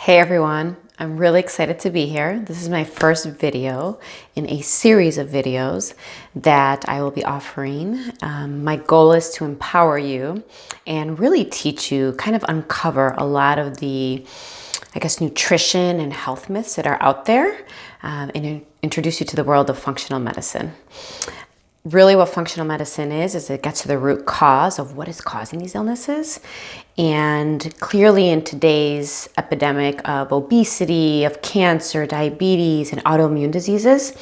Hey everyone, I'm really excited to be here. This is my first video in a series of videos that I will be offering. My goal is to empower you and really teach you, kind of uncover a lot of the, nutrition and health myths that are out there, and introduce you to the world of functional medicine. Really what functional medicine is it gets to the root cause of what is causing these illnesses. And clearly in today's epidemic of obesity, of cancer, diabetes, and autoimmune diseases,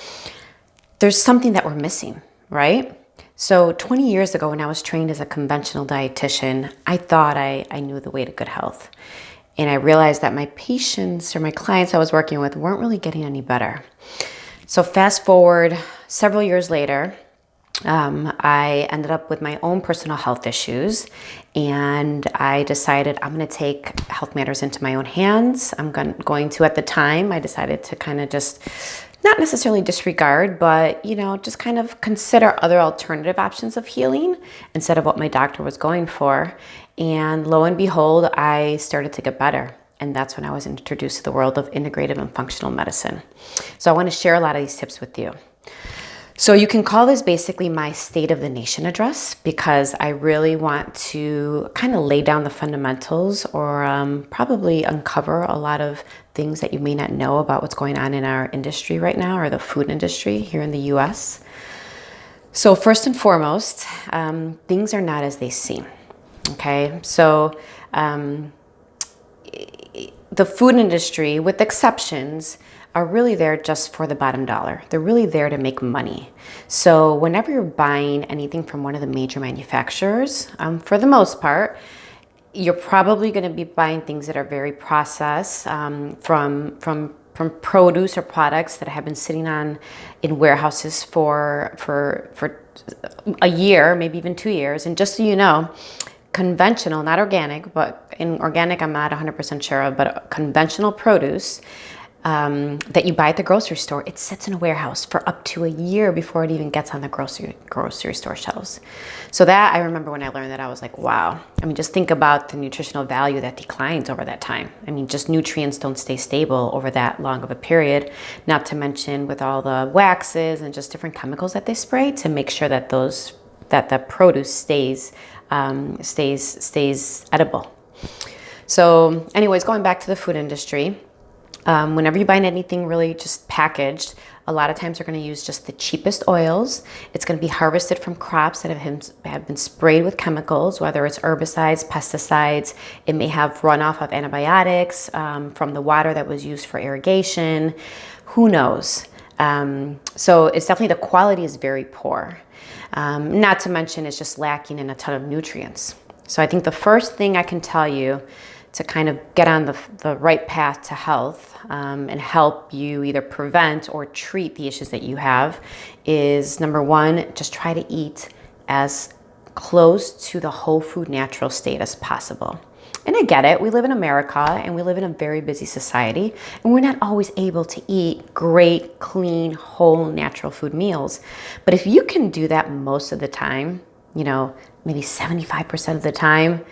there's something that we're missing, right? So 20 years ago when I was trained as a conventional dietitian, I thought I knew the way to good health. And I realized that my patients or my clients I was working with weren't really getting any better. So fast forward several years later, I ended up with my own personal health issues, and I decided I'm going to take health matters into my own hands. Going to, at the time, I decided to kind of just not necessarily disregard, but, just kind of consider other alternative options of healing instead of what my doctor was going for. And lo and behold, I started to get better. And that's when I was introduced to the world of integrative and functional medicine. So I want to share a lot of these tips with you. So you can call this basically my State of the Nation address, because I really want to kind of lay down the fundamentals, or probably uncover a lot of things that you may not know about what's going on in our industry right now, or the food industry here in the US. So first and foremost, things are not as they seem. Okay, so the food industry, with exceptions, are really there just for the bottom dollar. They're really there to make money. So whenever you're buying anything from one of the major manufacturers, for the most part, you're probably going to be buying things that are very processed, from produce or products that have been sitting in warehouses for a year, maybe even 2 years. And just so you know, conventional, not organic, but in organic I'm not 100% sure of, but conventional produce that you buy at the grocery store, it sits in a warehouse for up to a year before it even gets on the grocery store shelves. So that, I remember when I learned that, I was like, wow. I mean, just think about the nutritional value that declines over that time. I mean, just nutrients don't stay stable over that long of a period, not to mention with all the waxes and just different chemicals that they spray to make sure that the produce stays edible. So anyways, going back to the food industry, whenever you buy anything really just packaged, a lot of times they're going to use just the cheapest oils. It's going to be harvested from crops that have been sprayed with chemicals, whether it's herbicides, pesticides. It may have runoff of antibiotics from the water that was used for irrigation. Who knows? So it's definitely, the quality is very poor. Not to mention it's just lacking in a ton of nutrients. So I think the first thing I can tell you to kind of get on the right path to health, and help you either prevent or treat the issues that you have, is number one, just try to eat as close to the whole food natural state as possible. And I get it, we live in America and we live in a very busy society, and we're not always able to eat great, clean, whole, natural food meals. But if you can do that most of the time, maybe 75% of the time,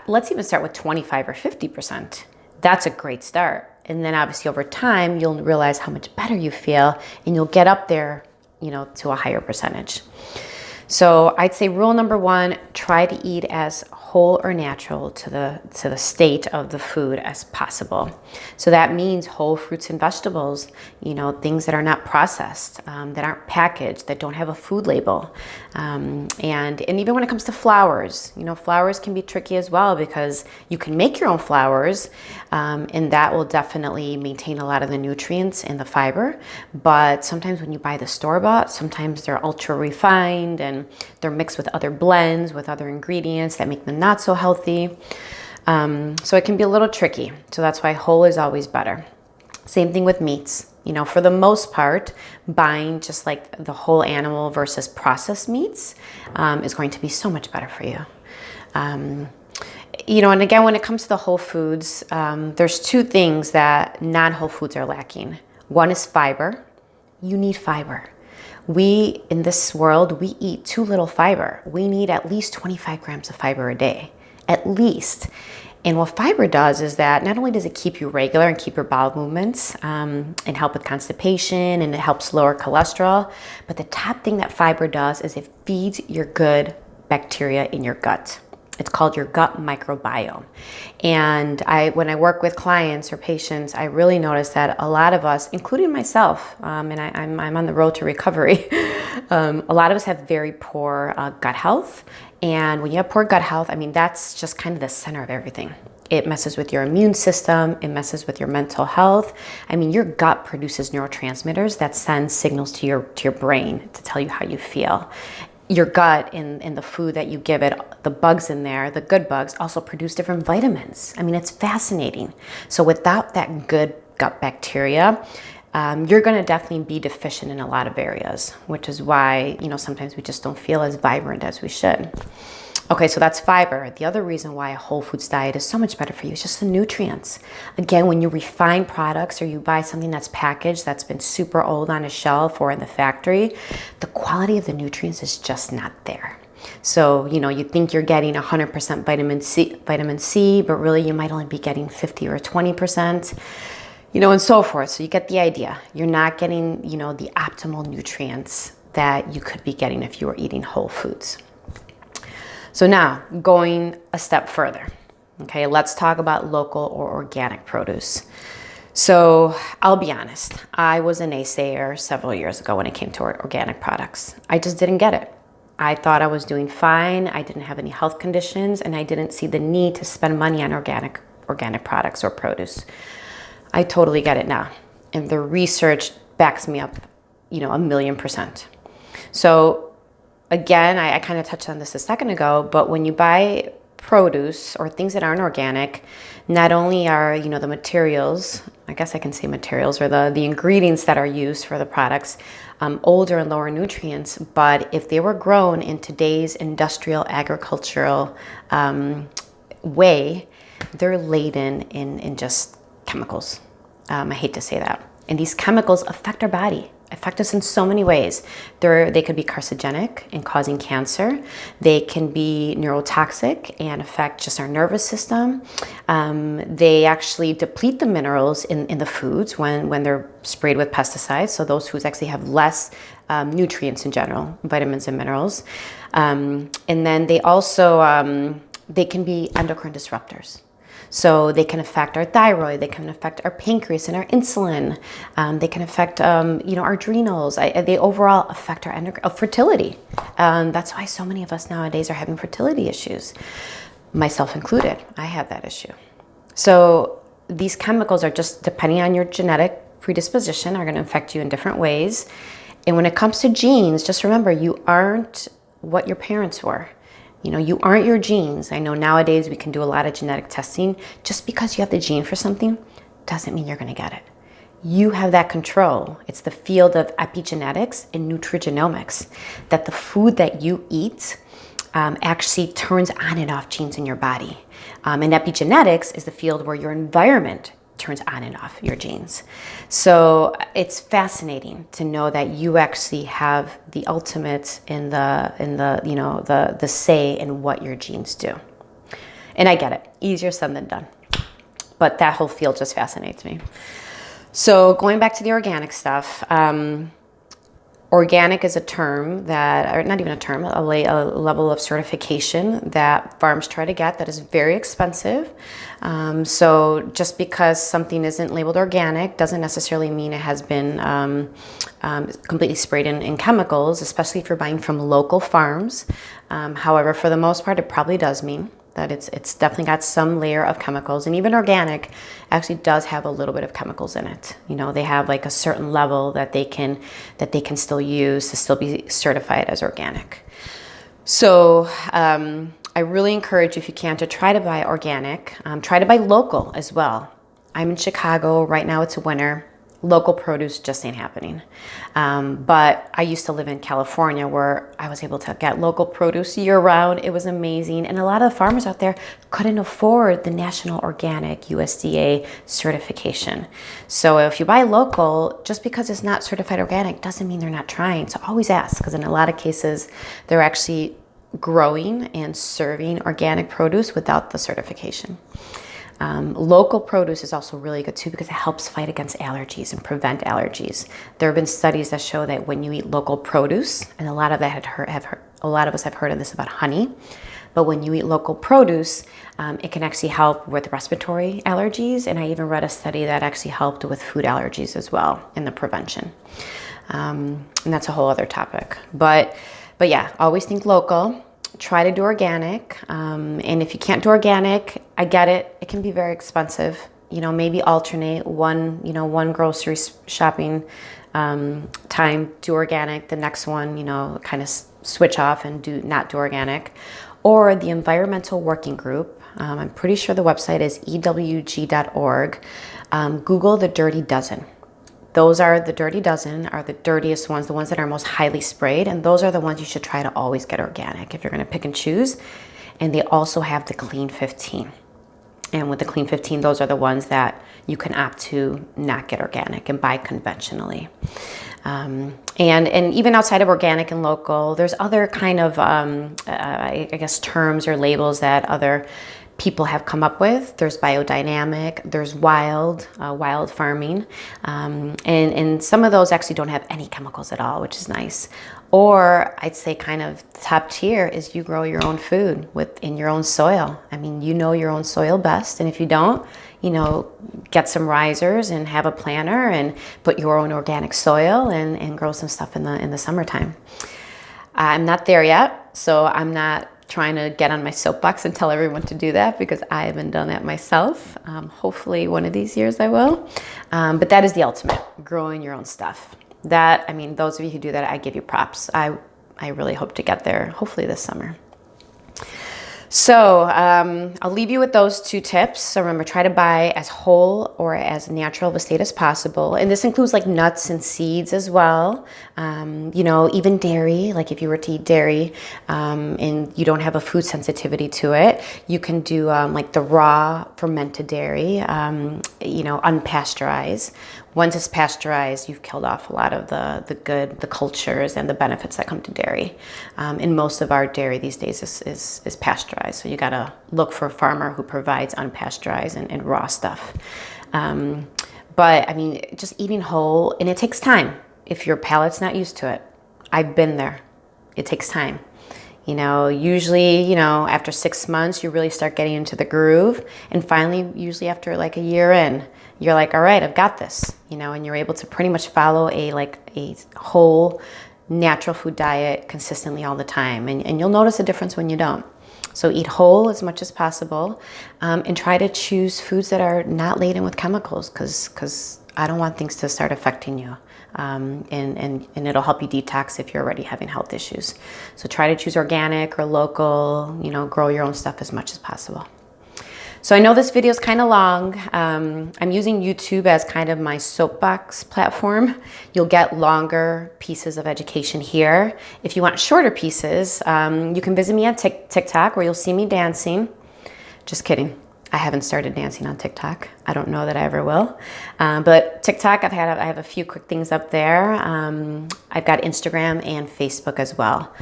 let's even start with 25 or 50%. That's a great start. And then obviously over time, you'll realize how much better you feel, and you'll get up there, to a higher percentage. So I'd say rule number one, try to eat as whole or natural to the state of the food as possible. So that means whole fruits and vegetables, things that are not processed, that aren't packaged, that don't have a food label. And even when it comes to flours, flours can be tricky as well, because you can make your own flours, and that will definitely maintain a lot of the nutrients and the fiber. But sometimes when you buy the store-bought, sometimes they're ultra refined and they're mixed with other blends, with other ingredients that make them not so healthy. So it can be a little tricky. So that's why whole is always better. Same thing with meats. For the most part, buying just like the whole animal versus processed meats is going to be so much better for you. And again, when it comes to the whole foods, there's two things that non-whole foods are lacking. One is fiber. You need fiber. In this world, we eat too little fiber. We need at least 25 grams of fiber a day, at least. And what fiber does is that not only does it keep you regular and keep your bowel movements and help with constipation, and it helps lower cholesterol, but the top thing that fiber does is it feeds your good bacteria in your gut. It's called your gut microbiome. And when I work with clients or patients, I really notice that a lot of us, including myself, and I'm on the road to recovery, a lot of us have very poor gut health. And when you have poor gut health, I mean, that's just kind of the center of everything. It messes with your immune system. It messes with your mental health. I mean, your gut produces neurotransmitters that send signals to your brain to tell you how you feel. Your gut, in the food that you give it, the bugs in there, the good bugs, also produce different vitamins. I mean, it's fascinating. So without that good gut bacteria, you're going to definitely be deficient in a lot of areas, which is why, sometimes we just don't feel as vibrant as we should. Okay, so that's fiber. The other reason why a whole foods diet is so much better for you is just the nutrients. Again, when you refine products or you buy something that's packaged, that's been super old on a shelf or in the factory, the quality of the nutrients is just not there. So, you think you're getting 100% vitamin C, but really you might only be getting 50 or 20%, and so forth. So you get the idea. You're not getting, the optimal nutrients that you could be getting if you were eating whole foods. So now, going a step further, okay, let's talk about local or organic produce. So I'll be honest, I was a naysayer several years ago when it came to organic products. I just didn't get it. I thought I was doing fine, I didn't have any health conditions, and I didn't see the need to spend money on organic products or produce. I totally get it now. And the research backs me up, 1,000,000%. So again, I kind of touched on this a second ago, but when you buy produce or things that aren't organic, not only are, the materials, I guess I can say materials, or the ingredients that are used for the products, older and lower nutrients, but if they were grown in today's industrial agricultural way, they're laden in just chemicals. I hate to say that. And these chemicals affect our body, affect us in so many ways. They could be carcinogenic and causing cancer. They can be neurotoxic and affect just our nervous system. They actually deplete the minerals in the foods when they're sprayed with pesticides. So those foods actually have less nutrients in general, vitamins and minerals. And then they also, they can be endocrine disruptors. So they can affect our thyroid, they can affect our pancreas and our insulin, they can affect our adrenals, they overall affect our fertility. That's why so many of us nowadays are having fertility issues, myself included. I have that issue. So these chemicals are just, depending on your genetic predisposition, are going to affect you in different ways. And when it comes to genes, just remember, you aren't what your parents were. You aren't your genes. I know nowadays we can do a lot of genetic testing. Just because you have the gene for something doesn't mean you're going to get it. You have that control. It's the field of epigenetics and nutrigenomics, that the food that you eat actually turns on and off genes in your body. And epigenetics is the field where your environment turns on and off your genes. So it's fascinating to know that you actually have the ultimate in the say in what your genes do. And I get it, easier said than done. But that whole field just fascinates me. So going back to the organic stuff, organic is a term that, or not even a term, a level of certification that farms try to get that is very expensive. So just because something isn't labeled organic doesn't necessarily mean it has been completely sprayed in chemicals, especially if you're buying from local farms. However, for the most part, it probably does mean that it's definitely got some layer of chemicals, and even organic actually does have a little bit of chemicals in it. They have like a certain level that they can still use to still be certified as organic. So I really encourage you, if you can, to try to buy organic. Try to buy local as well. I'm in Chicago right now. It's winter. Local produce just ain't happening. But I used to live in California, where I was able to get local produce year round. It was amazing. And a lot of the farmers out there couldn't afford the National Organic USDA certification. So if you buy local, just because it's not certified organic doesn't mean they're not trying. So always ask, because in a lot of cases, they're actually growing and serving organic produce without the certification. Local produce is also really good too because it helps fight against allergies and prevent allergies. There have been studies that show that when you eat local produce, and a lot of us have heard of this about honey, but when you eat local produce, it can actually help with respiratory allergies. And I even read a study that actually helped with food allergies as well in the prevention. And that's a whole other topic. But yeah, always think local. Try to do organic. And if you can't do organic, I get it. It can be very expensive. Maybe alternate one grocery shopping time, do organic. The next one, kind of switch off and not do organic. Or the Environmental Working Group. I'm pretty sure the website is ewg.org. Google the Dirty Dozen. The Dirty Dozen are the dirtiest ones, the ones that are most highly sprayed. And those are the ones you should try to always get organic if you're going to pick and choose. And they also have the Clean 15. And with the Clean 15, those are the ones that you can opt to not get organic and buy conventionally. And even outside of organic and local, there's other kind of, I guess, terms or labels that other people have come up with. There's biodynamic, there's wild farming. And some of those actually don't have any chemicals at all, which is nice. Or I'd say kind of top tier is you grow your own food in your own soil. I mean, you know your own soil best. And if you don't, get some risers and have a planter and put your own organic soil and grow some stuff in the summertime. I'm not there yet, so I'm not trying to get on my soapbox and tell everyone to do that because I haven't done that myself. Hopefully one of these years I will. But that is the ultimate, growing your own stuff. Those of you who do that, I give you props. I really hope to get there, hopefully this summer. So I'll leave you with those 2 tips. So remember, try to buy as whole or as natural of a state as possible. And this includes like nuts and seeds as well. Even dairy, like if you were to eat dairy and you don't have a food sensitivity to it, you can do like the raw fermented dairy, unpasteurized. Once it's pasteurized, you've killed off a lot of the cultures and the benefits that come to dairy. And most of our dairy these days is pasteurized. So you gotta look for a farmer who provides unpasteurized and raw stuff. But just eating whole, and it takes time if your palate's not used to it. I've been there. It takes time. Usually, after 6 months, you really start getting into the groove. And finally, usually after like a year in, you're like, all right, I've got this, and you're able to pretty much follow a whole natural food diet consistently all the time. And you'll notice a difference when you don't. So eat whole as much as possible, and try to choose foods that are not laden with chemicals because I don't want things to start affecting you. And it'll help you detox if you're already having health issues. So try to choose organic or local, grow your own stuff as much as possible. So I know this video is kind of long. I'm using YouTube as kind of my soapbox platform. You'll get longer pieces of education here. If you want shorter pieces, you can visit me on TikTok where you'll see me dancing. Just kidding. I haven't started dancing on TikTok. I don't know that I ever will. But TikTok, I have a few quick things up there. I've got Instagram and Facebook as well.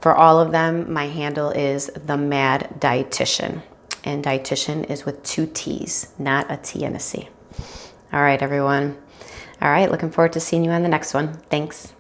For all of them, my handle is The Mad Dietitian. And dietitian is with 2 T's, not a T and a C. All right, everyone. All right, looking forward to seeing you on the next one. Thanks.